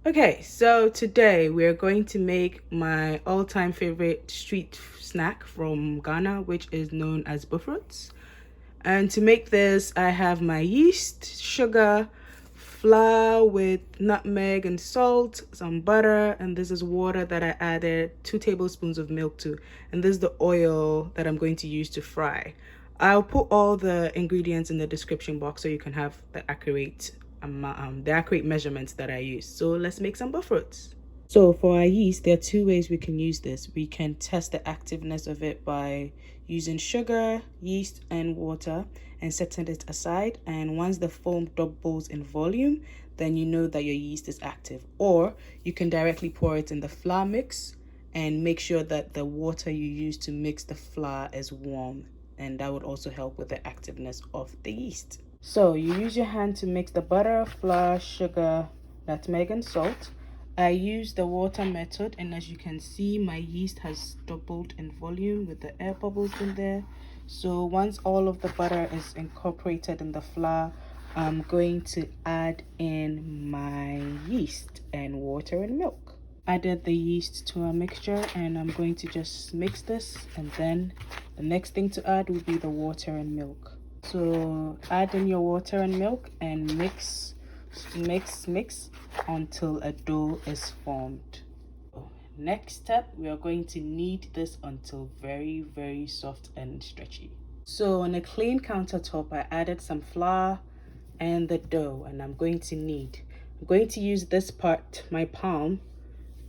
Okay, so today we're going to make my all-time favorite street snack from Ghana, which is known as Bofrot. And to make this, I have my yeast, sugar, flour with nutmeg and salt, some butter, and this is water that I added 2 tablespoons of milk to. And this is the oil that I'm going to use to fry. I'll put all the ingredients in the description box so you can have the accurate measurements that I use. So let's make some Bofrots. So for our yeast, there are 2 ways we can use this. We can test the activeness of it by using sugar, yeast, and water and setting it aside. And once the foam doubles in volume, then you know that your yeast is active. Or you can directly pour it in the flour mix and make sure that the water you use to mix the flour is warm. And that would also help with the activeness of the yeast. So you use your hand to mix the butter, flour, sugar, nutmeg, and salt. I use the water method, and as you can see, my yeast has doubled in volume with the air bubbles in there. So once all of the butter is incorporated in the flour, I'm going to add in my yeast and water and milk. Added the yeast to our mixture, and I'm going to just mix this, and then the next thing to add will be the water and milk. So add in your water and milk and mix until a dough is formed. Next step, we are going to knead this until very soft and stretchy. So on a clean countertop, I added some flour and the dough, and I'm going to knead. I'm going to use this part, my palm,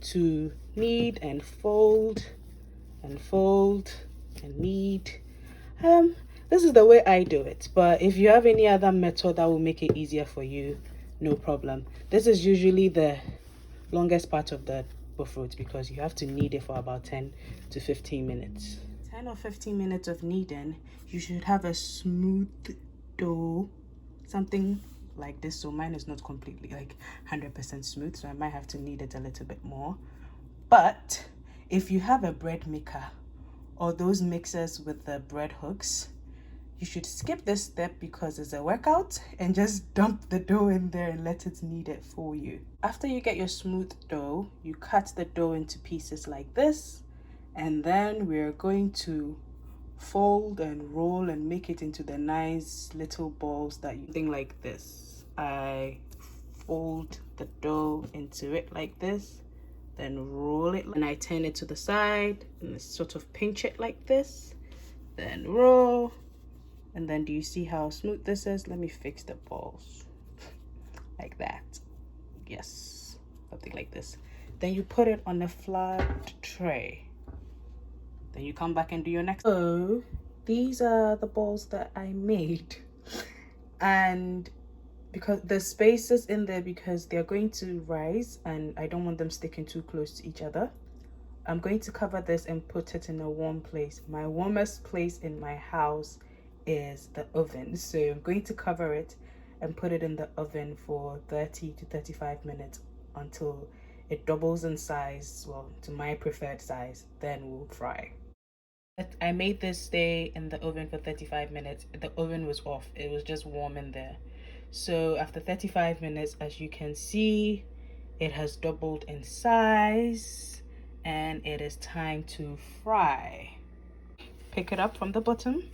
to knead and fold and fold and knead. This is the way I do it, but if you have any other method that will make it easier for you, no problem. This is usually the longest part of the Bofrot because you have to knead it for about 10 to 15 minutes. 10 or 15 minutes of kneading, you should have a smooth dough, something like this. So mine is not completely like 100% smooth, so I might have to knead it a little bit more. But if you have a bread maker or those mixers with the bread hooks, you should skip this step because it's a workout and just dump the dough in there and let it knead it for you. After you get your smooth dough, you cut the dough into pieces like this, and then we're going to fold and roll and make it into the nice little balls that you think like this. I fold the dough into it like this, then roll it, and I turn it to the side and sort of pinch it like this, then roll. And then do you see how smooth this is? Let me fix the balls like that. Yes, something like this. Then you put it on a flat tray. Then you come back and do your next. So these are the balls that I made. And because the spaces in there, because they're going to rise and I don't want them sticking too close to each other, I'm going to cover this and put it in a warm place. My warmest place in my house is the oven, so I'm going to cover it and put it in the oven for 30 to 35 minutes until it doubles in size, well, to my preferred size. Then we'll fry. I made this stay in the oven for 35 minutes. The oven was off, it was just warm in there. So after 35 minutes, as you can see, it has doubled in size and it is time to fry. Pick it up from the bottom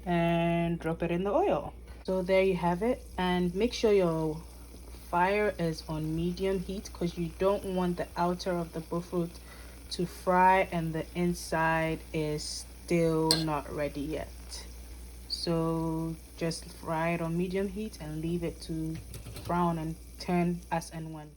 and drop it in the oil. So there you have it, and make sure your fire is on medium heat because you don't want the outer of the Bofrot to fry and the inside is still not ready yet. So just fry it on medium heat and leave it to brown and turn as and when.